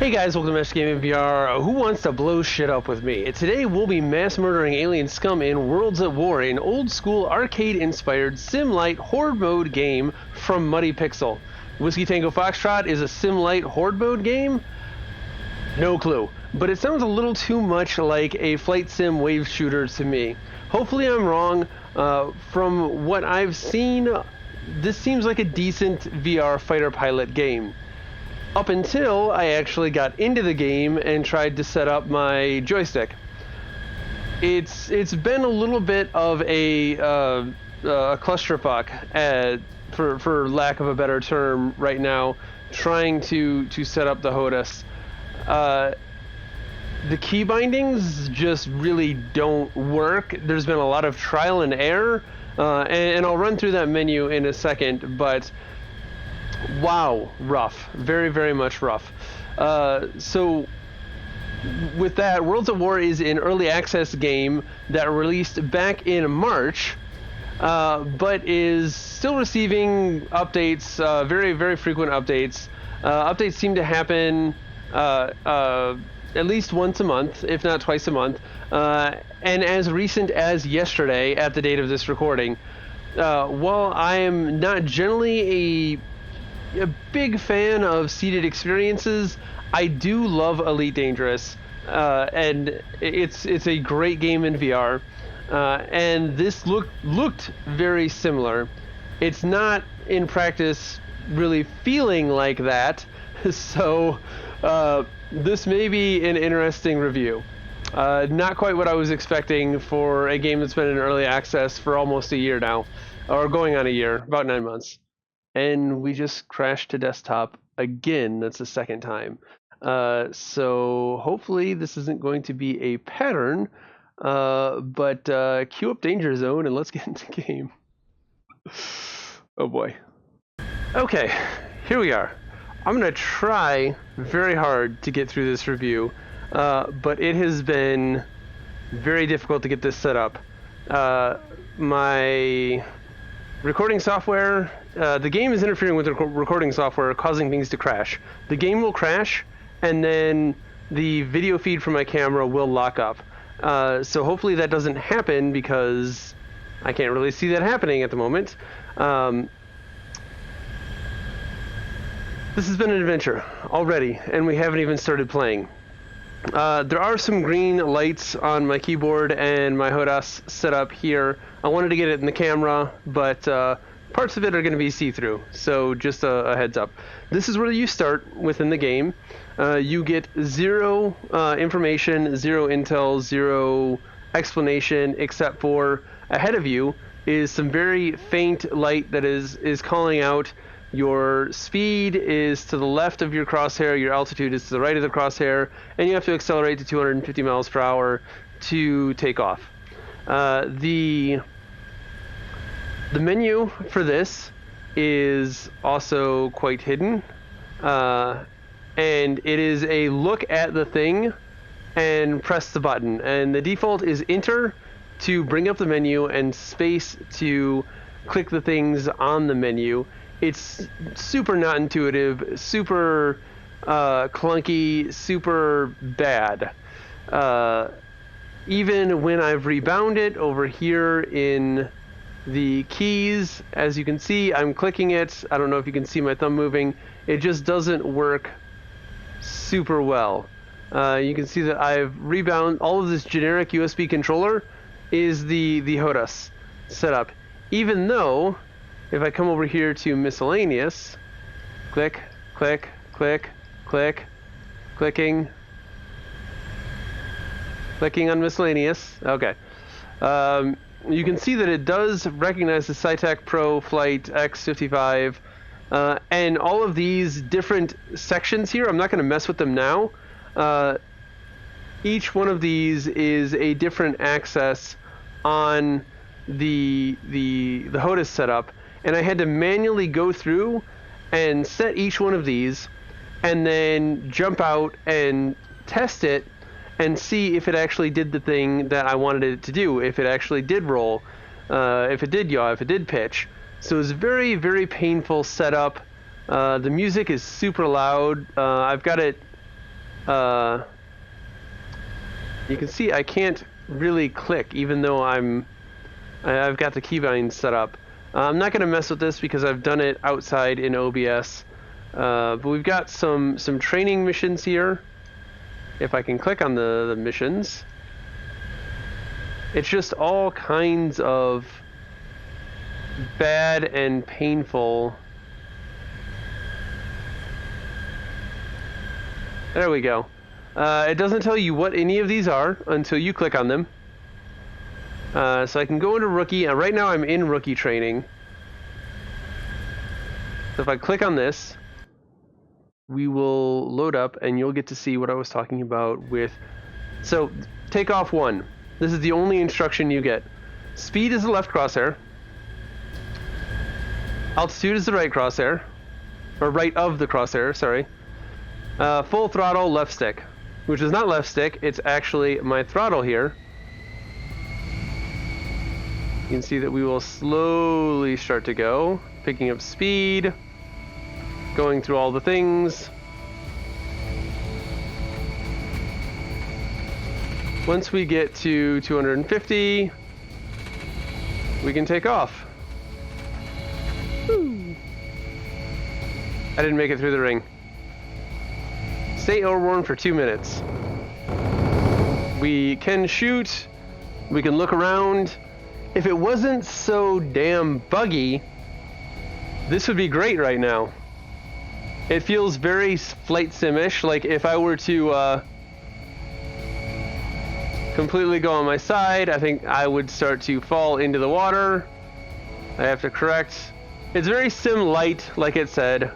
Hey guys, welcome to Mesh Gaming VR. Who wants to blow shit up with me? Today we'll be mass murdering alien scum in Worlds at War, an old school arcade-inspired sim-light horde mode game from Muddy Pixel. Whiskey Tango Foxtrot is a sim-light horde mode game? No clue, but it sounds a little too much like a flight sim wave shooter to me. Hopefully I'm wrong. From what I've seen, this seems like a decent VR fighter pilot game. Up until I actually got into the game and tried to set up my joystick. It's been a little bit of a clusterfuck, for lack of a better term, right now, trying to set up the HOTAS. The key bindings just really don't work. There's been a lot of trial and error, and I'll run through that menu in a second, but wow, rough. Very, very much rough. So with that, Worlds at War is an early access game that released back in March, but is still receiving updates, very, very frequent updates. Updates seem to happen at least once a month, if not twice a month. And as recent as yesterday, at the date of this recording, while I am not generally a big fan of seated experiences, I do love Elite Dangerous, and it's a great game in VR, and this looked very similar. It's not in practice really feeling like that, so this may be an interesting review. Not quite what I was expecting for a game that's been in early access for almost a year now, or going on a year, about 9 months. And we just crashed to desktop again. That's the second time. So hopefully this isn't going to be a pattern, but queue up Danger Zone and let's get into game. Oh boy. Okay, here we are. I'm going to try very hard to get through this review, but it has been very difficult to get this set up. My recording software, the game is interfering with the recording software, causing things to crash. The game will crash, and then the video feed from my camera will lock up. So hopefully that doesn't happen, because I can't really see that happening at the moment. This has been an adventure already, and we haven't even started playing. There are some green lights on my keyboard and my HOTAS set up here. I wanted to get it in the camera, but parts of it are going to be see-through, so just a heads up. This is where you start within the game. You get zero information, zero intel, zero explanation, except for ahead of you is some very faint light that is calling out your speed is to the left of your crosshair, your altitude is to the right of the crosshair, and you have to accelerate to 250 miles per hour to take off. The menu for this is also quite hidden, and it is a look at the thing and press the button. And the default is enter to bring up the menu and space to click the things on the menu. It's super not intuitive, super clunky, super bad. Even when I've rebound it over here in the keys, as you can see, I'm clicking it. I don't know if you can see my thumb moving. It just doesn't work super well. You can see that I've rebound. All of this generic USB controller is the HOTAS setup. Even though, if I come over here to miscellaneous, click, click, click, click, clicking on miscellaneous, okay. You can see that it does recognize the Cytec Pro Flight X55, and all of these different sections here, I'm not going to mess with them now. Each one of these is a different access on the HOTAS setup, and I had to manually go through and set each one of these and then jump out and test it and see if it actually did the thing that I wanted it to do, if it actually did roll, if it did yaw, if it did pitch. So it's very, very painful setup. The music is super loud. I've got it you can see I can't really click, even though I've got the keybinds set up. I'm not going to mess with this because I've done it outside in OBS. But we've got some training missions here. If I can click on the missions, it's just all kinds of bad and painful. There we go. It doesn't tell you what any of these are until you click on them. So I can go into rookie. Right now I'm in rookie training. So if I click on this, we will load up and you'll get to see what I was talking about with... So, takeoff 1. This is the only instruction you get. Speed is the left crosshair. Altitude is the right crosshair. Or right of the crosshair, sorry. Full throttle, left stick. Which is not left stick, it's actually my throttle here. You can see that we will slowly start to go, picking up speed, going through all the things. Once we get to 250, we can take off. Woo. I didn't make it through the ring. Stay airborne for 2 minutes. We can shoot, we can look around. If it wasn't so damn buggy, this would be great right now. It feels very flight sim-ish, like if I were to completely go on my side, I think I would start to fall into the water. I have to correct. It's very sim-light, like it said.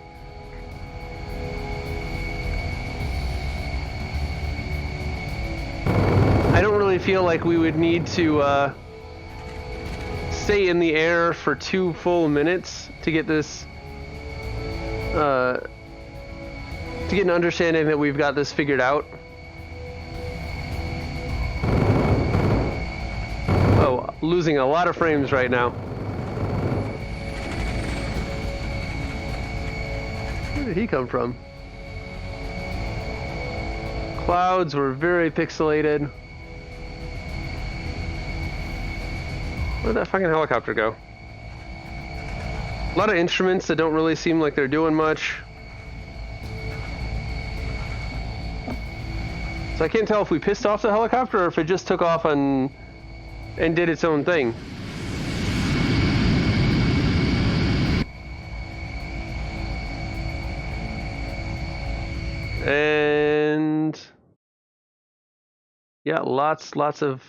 I don't really feel like we would need to stay in the air for 2 full minutes to get this, to get an understanding that we've got this figured out. Oh, losing a lot of frames right now. Where did he come from? Clouds were very pixelated. Where'd that fucking helicopter go? A lot of instruments that don't really seem like they're doing much. So I can't tell if we pissed off the helicopter or if it just took off and did its own thing. And yeah, lots of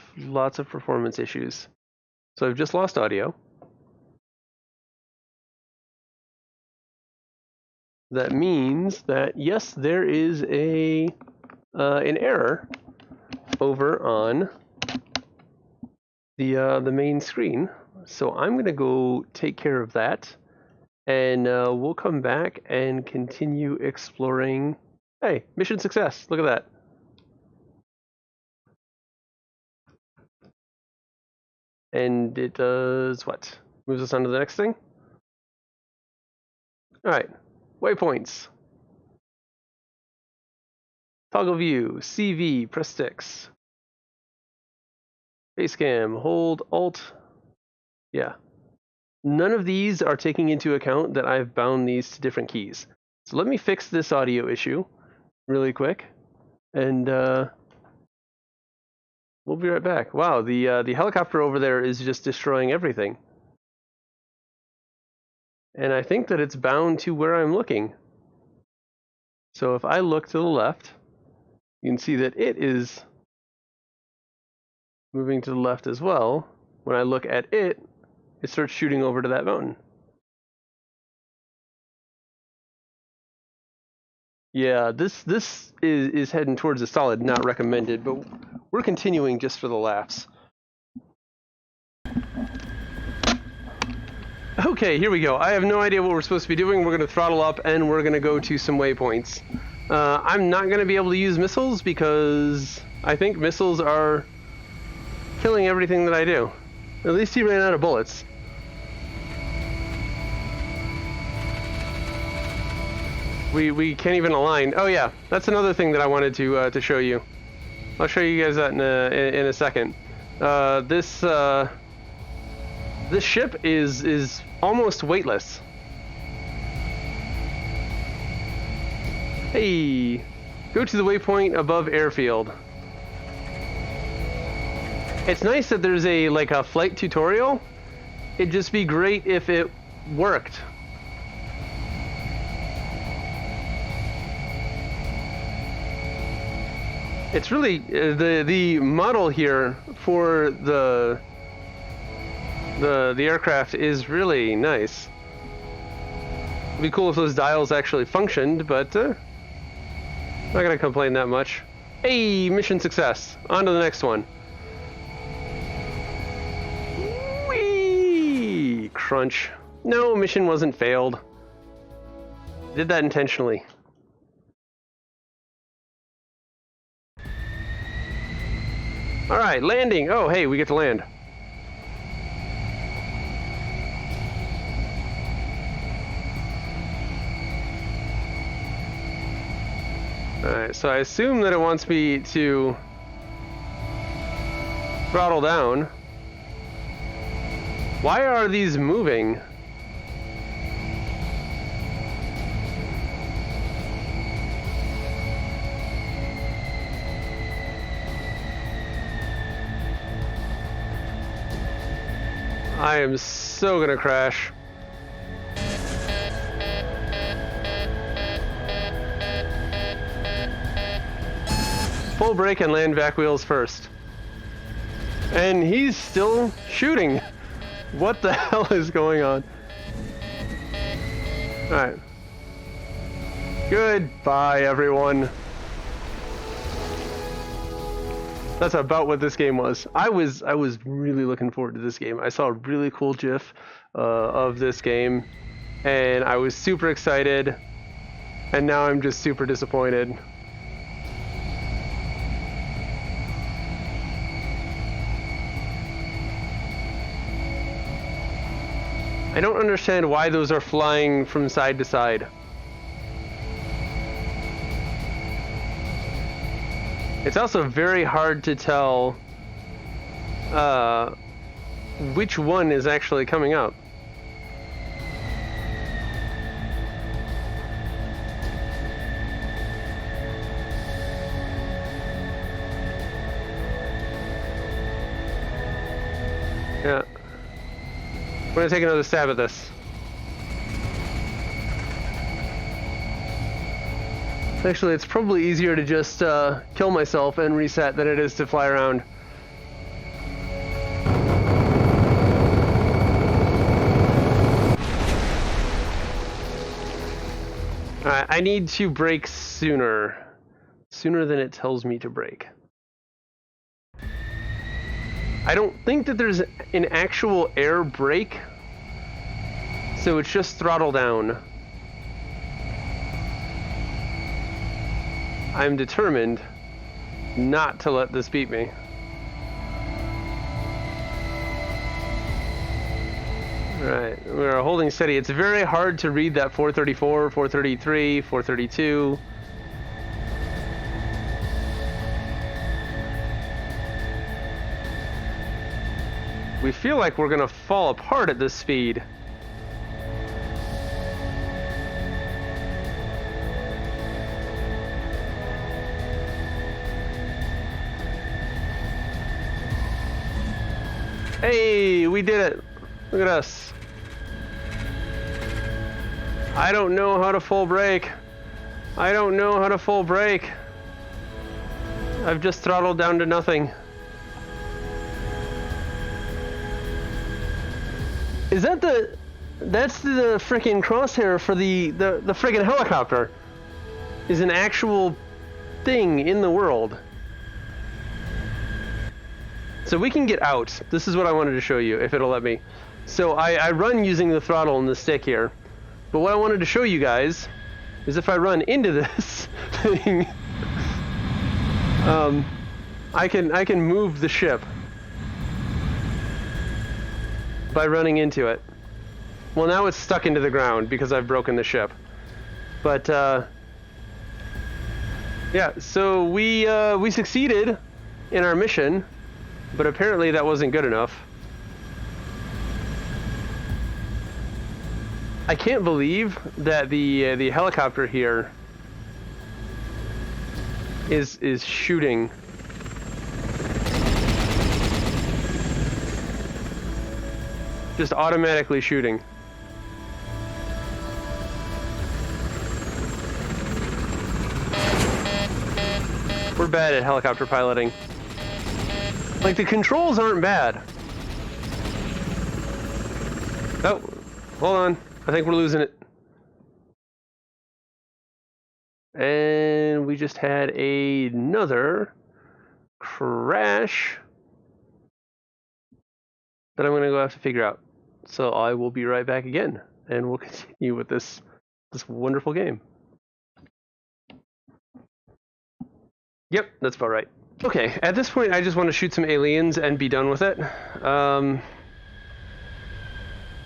performance issues. So I've just lost audio. That means that yes, there is an error over on the main screen. So I'm gonna go take care of that, and we'll come back and continue exploring. Hey, mission success! Look at that. And it does what? Moves us on to the next thing? Alright, waypoints. Toggle view, CV, press sticks. Facecam, hold Alt. Yeah. None of these are taking into account that I've bound these to different keys. So let me fix this audio issue really quick. And we'll be right back. Wow, the helicopter over there is just destroying everything. And I think that it's bound to where I'm looking. So if I look to the left, you can see that it is moving to the left as well. When I look at it, it starts shooting over to that mountain. Yeah, this is heading towards a solid not recommended, but we're continuing just for the laughs. Okay, here we go. I have no idea what we're supposed to be doing. We're going to throttle up and we're going to go to some waypoints. I'm not going to be able to use missiles because I think missiles are killing everything that I do. At least he ran out of bullets. We can't even align. Oh yeah, that's another thing that I wanted to show you. I'll show you guys that in a second. This ship is almost weightless. Hey, go to the waypoint above airfield. It's nice that there's a flight tutorial. It'd just be great if it worked. It's really the model here for the aircraft is really nice. It'd be cool if those dials actually functioned, but not gonna complain that much. Hey, mission success. On to the next one. Whee! Crunch. No, mission wasn't failed. Did that intentionally. All right, landing. Oh, hey, we get to land. All right, so I assume that it wants me to throttle down. Why are these moving? I am so gonna crash. Full brake and land vac wheels first. And he's still shooting. What the hell is going on? Alright. Goodbye, everyone. That's about what this game was. I was really looking forward to this game. I saw a really cool GIF of this game, and I was super excited, and now I'm just super disappointed. I don't understand why those are flying from side to side. It's also very hard to tell which one is actually coming up. Yeah. I'm gonna take another stab at this. Actually, it's probably easier to just kill myself and reset than it is to fly around. Alright, I need to brake sooner. Sooner than it tells me to brake. I don't think that there's an actual air brake, so it's just throttle down. I'm determined not to let this beat me. Alright, we're holding steady. It's very hard to read that 434, 433, 432. We feel like we're gonna fall apart at this speed. Hey, we did it. Look at us. I don't know how to full brake. I don't know how to full brake. I've just throttled down to nothing. Is that that's the freaking crosshair for the freaking helicopter. Is an actual thing in the world. So we can get out. This is what I wanted to show you, if it'll let me. So I run using the throttle and the stick here. But what I wanted to show you guys is if I run into this thing, I can move the ship by running into it. Well, now it's stuck into the ground because I've broken the ship. But yeah, so we succeeded in our mission, but apparently that wasn't good enough. I can't believe that the helicopter here is shooting. Just automatically shooting. We're bad at helicopter piloting. Like, the controls aren't bad. Oh, hold on. I think we're losing it. And we just had another crash that I'm going to go have to figure out. So I will be right back again, and we'll continue with this wonderful game. Yep, that's about right. Okay, at this point, I just want to shoot some aliens and be done with it.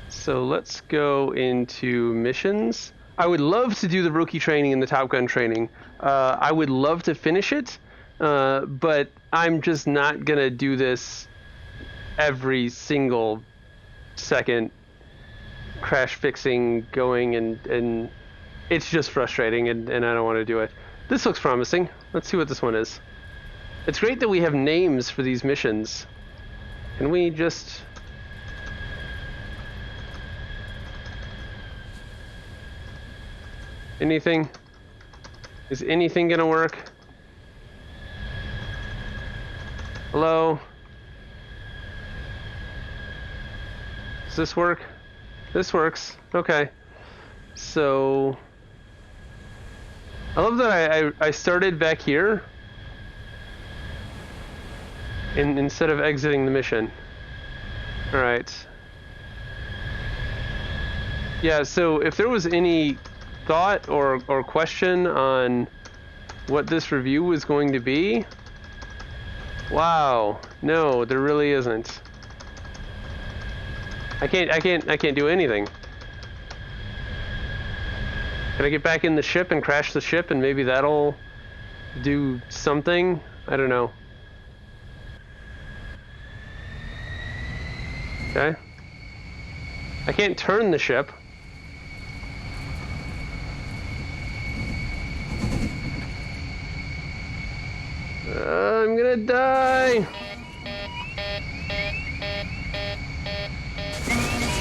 So let's go into missions. I would love to do the rookie training and the Top Gun training. I would love to finish it, but I'm just not going to do this every single second, crash fixing, going, and it's just frustrating, and I don't want to do it. This looks promising. Let's see what this one is. It's great that we have names for these missions. Can we just... Anything? Is anything gonna work? Hello? Does this work? This works. Okay. So... I love that I started back here instead of exiting the mission. Alright. Yeah, so if there was any thought or question on what this review was going to be, wow, no, there really isn't. I can't do anything. Can I get back in the ship and crash the ship and maybe that'll do something? I don't know. Okay. I can't turn the ship. I'm gonna die.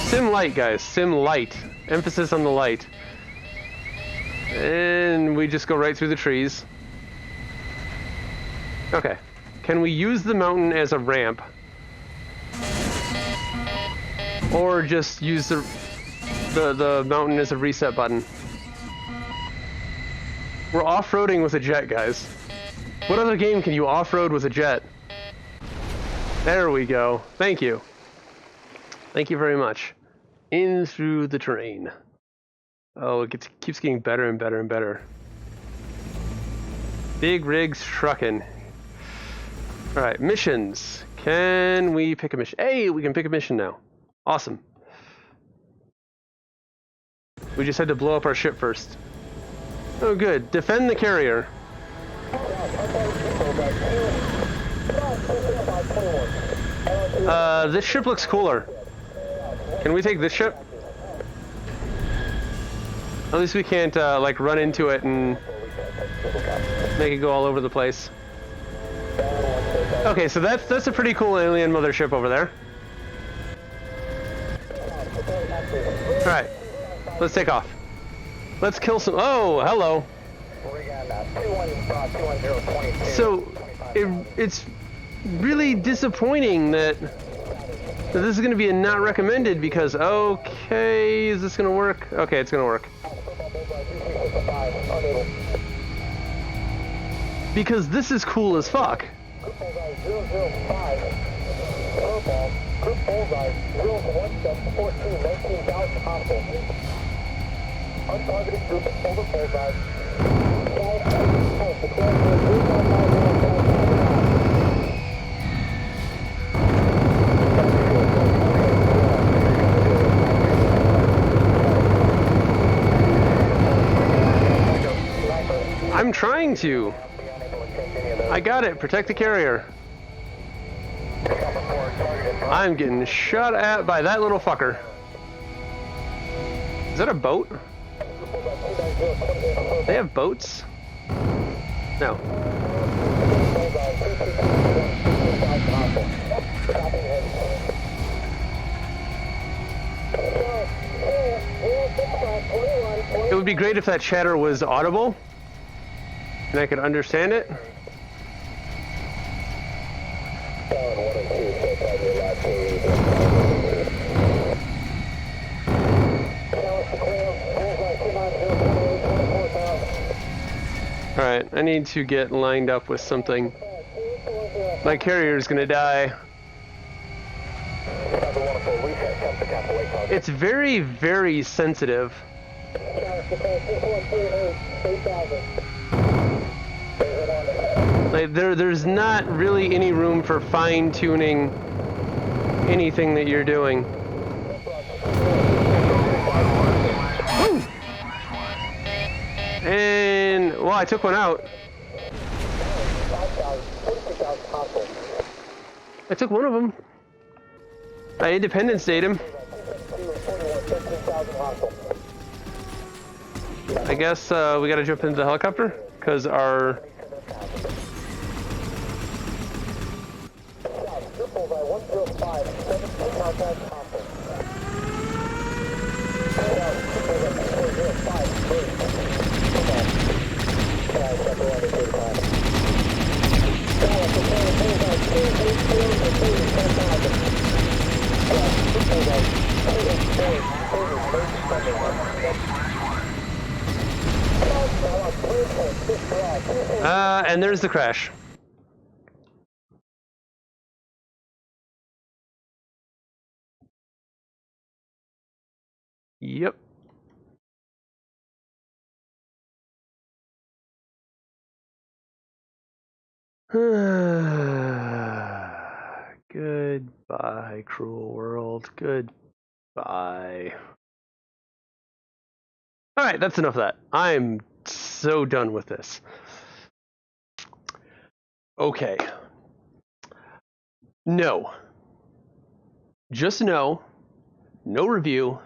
Sim light, guys. Sim light. Emphasis on the light. And we just go right through the trees. Okay. Can we use the mountain as a ramp? Or just use the mountain as a reset button? We're off-roading with a jet, guys. What other game can you off-road with a jet? There we go. Thank you. Thank you very much. In through the terrain. Oh, it keeps getting better and better and better. Big rigs trucking. Alright, missions. Can we pick a mission? Hey, we can pick a mission now. Awesome. We just had to blow up our ship first. Oh, good. Defend the carrier. This ship looks cooler. Can we take this ship? At least we can't, like, run into it and make it go all over the place. Okay, so that's a pretty cool alien mothership over there. Alright, let's take off. Let's kill some... Oh, hello. So, it's really disappointing that this is going to be a not recommended because... Okay, is this going to work? Okay, it's going to work. Because this is cool as fuck. I'm trying to. I got it. Protect the carrier. I'm getting shot at by that little fucker. Is that a boat? They have boats? No. It would be great if that chatter was audible and I could understand it. Alright, I need to get lined up with something. My carrier is gonna die. It's very, very sensitive. Like there's not really any room for fine-tuning anything that you're doing. Woo! And well, I took one out. I took one of them. I Independence Day'd him. I guess we gotta jump into the helicopter because our and there's the crash. Yep. Goodbye, cruel world. Goodbye. Alright, that's enough of that. I'm so done with this. Okay. No. Just no. No review.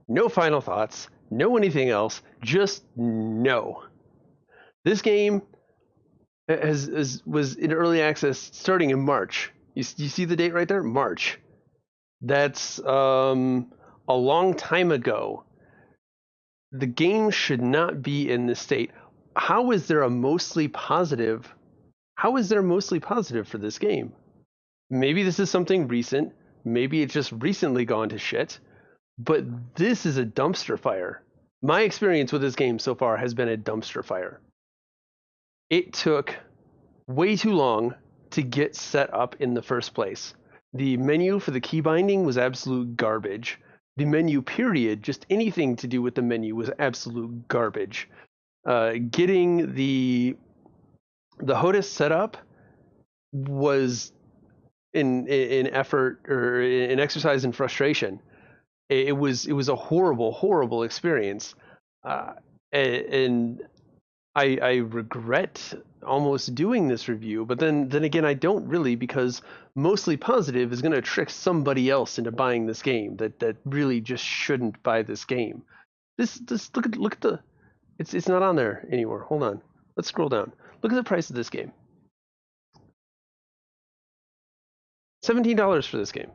No final thoughts. No anything else. Just no. This game was in early access starting in March. You see the date right there? March. That's a long time ago. The game should not be in this state. How is there mostly positive for this game? Maybe this is something recent. Maybe it's just recently gone to shit. But this is a dumpster fire. My experience with this game so far has been a dumpster fire. It took way too long to get set up in the first place. The menu for the key binding was absolute garbage. The menu period, just anything to do with the menu, was absolute garbage. Getting the HOTAS set up was an effort or an exercise in frustration. It was a horrible experience, and I regret almost doing this review. But then again, I don't really, because mostly positive is going to trick somebody else into buying this game that really just shouldn't buy this game. This look at the it's not on there anymore. Hold on, let's scroll down. Look at the price of this game. $17 for this game.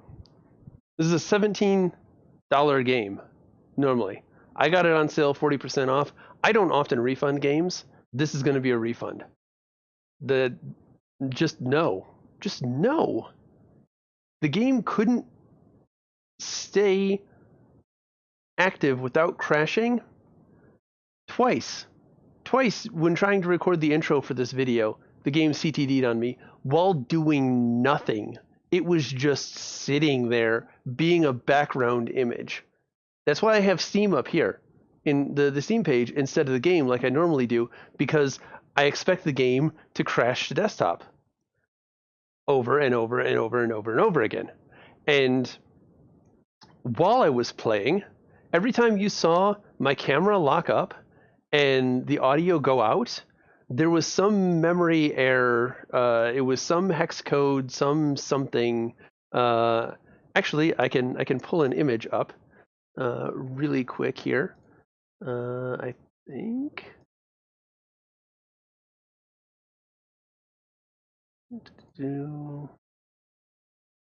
This is a $17 game normally. I got it on sale 40% off. I don't often refund games. This is going to be a refund. Just no. The game couldn't stay active without crashing twice when trying to record the intro for this video. The game CTD'd on me while doing nothing. It was just sitting there being a background image. That's why I have Steam up here in the Steam page instead of the game like I normally do, because I expect the game to crash to desktop over and over and over and over and over again. And while I was playing, every time you saw my camera lock up and the audio go out, there was some memory error. It was some hex code, some something. Actually, I can pull an image up really quick here. I think.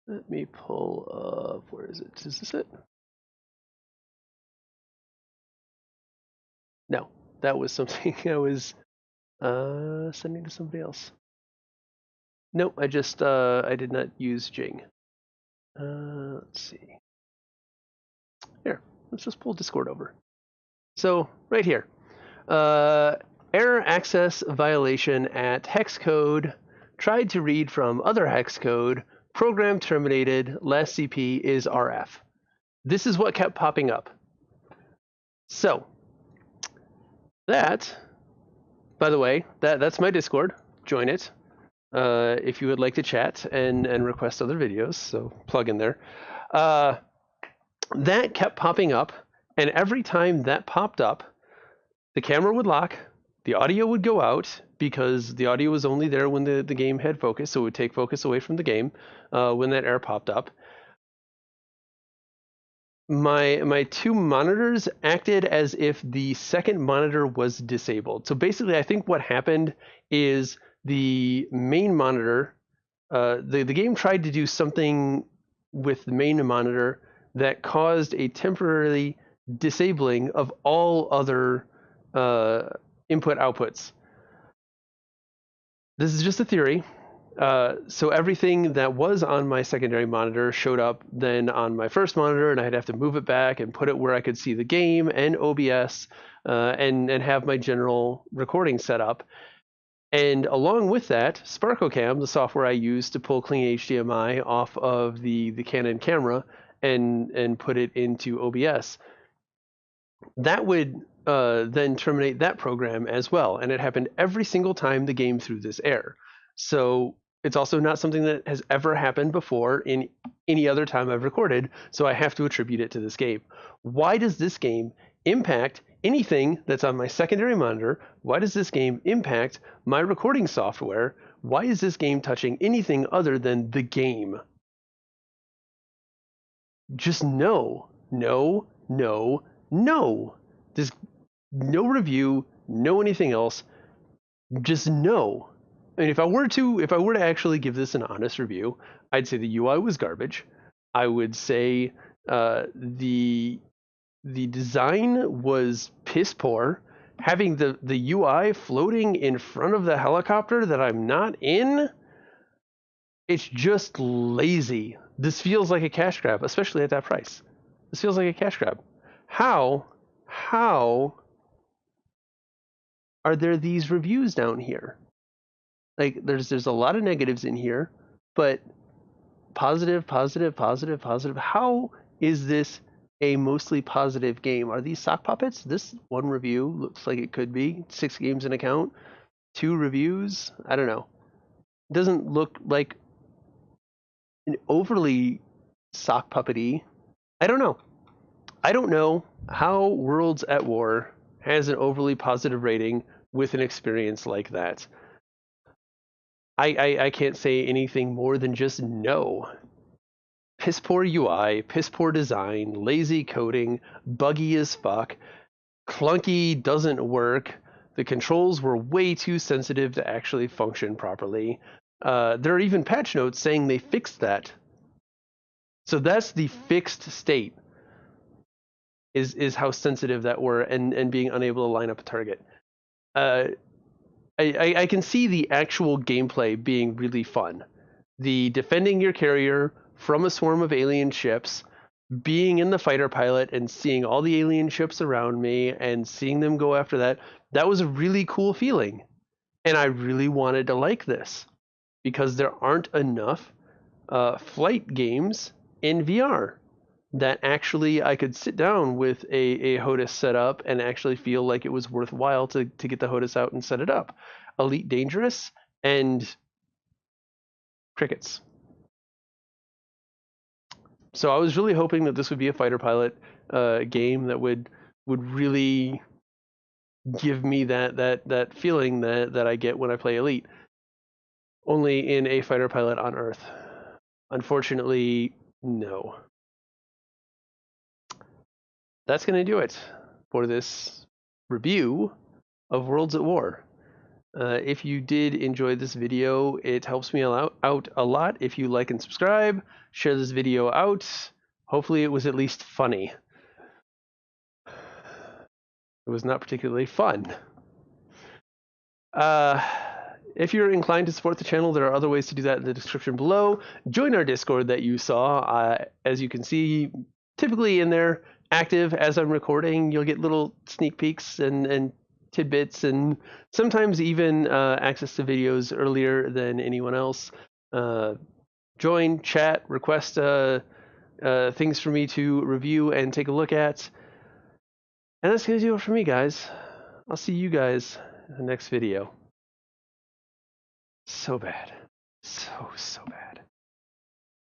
Let me pull up. Where is it? Is this it? No, that was something I was sending to somebody else. Nope, I did not use Jing. Let's see. Here, let's just pull Discord over. So right here, error access violation at hex code. Tried to read from other hex code. Program terminated. Last CP is RF. This is what kept popping up. So that, by the way, that's my Discord. Join it if you would like to chat and request other videos. So plug in there. That kept popping up, and every time that popped up, the camera would lock, the audio would go out because the audio was only there when the game had focus, so it would take focus away from the game when that error popped up. My two monitors acted as if the second monitor was disabled. So basically, I think what happened is the main monitor, the game tried to do something with the main monitor that caused a temporary disabling of all other input outputs. This is just a theory. So everything that was on my secondary monitor showed up then on my first monitor, and I'd have to move it back and put it where I could see the game and OBS and have my general recording set up. And along with that, SparkleCam, the software I use to pull clean HDMI off of the Canon camera and put it into OBS, that would then terminate that program as well. And it happened every single time the game threw this error. So it's also not something that has ever happened before in any other time I've recorded, so I have to attribute it to this game. Why does this game impact anything that's on my secondary monitor? Why does this game impact my recording software? Why is this game touching anything other than the game? Just no, no, no, no. There's no review, no anything else. Just no. And if I were to actually give this an honest review, I'd say the UI was garbage. I would say the design was piss poor. Having the UI floating in front of the helicopter that I'm not in, it's just lazy. This feels like a cash grab, especially at that price. This feels like a cash grab. How are there these reviews down here? Like there's a lot of negatives in here, but positive. How is this a mostly positive game? Are these sock puppets? This one review looks like it could be 6 games in account, 2 reviews. I don't know. It doesn't look like an overly sock puppety. I don't know. I don't know how Worlds at War has an overly positive rating with an experience like that. I can't say anything more than just no. Piss poor UI, piss poor design, lazy coding, buggy as fuck, clunky, doesn't work. The controls were way too sensitive to actually function properly. There are even patch notes saying they fixed that. So that's the fixed state, is how sensitive that were and being unable to line up a target. I can see the actual gameplay being really fun. The defending your carrier from a swarm of alien ships, being in the fighter pilot and seeing all the alien ships around me and seeing them go after that was a really cool feeling. And I really wanted to like this because there aren't enough flight games in VR that actually I could sit down with a HOTAS set up and actually feel like it was worthwhile to get the HOTAS out and set it up. Elite Dangerous and crickets. So I was really hoping that this would be a fighter pilot game that would really give me that feeling that I get when I play Elite, only in a fighter pilot on Earth. Unfortunately, no. That's going to do it for this review of Worlds at War. If you did enjoy this video, it helps me out a lot if you like and subscribe, share this video out. Hopefully it was at least funny. It was not particularly fun. If you're inclined to support the channel, there are other ways to do that in the description below. Join our Discord that you saw. As you can see, typically in there, active as I'm recording. You'll get little sneak peeks and tidbits, and sometimes even access to videos earlier than anyone else. Join, chat, request things for me to review and take a look at. And that's going to do it for me, guys. I'll see you guys in the next video. So bad. So bad.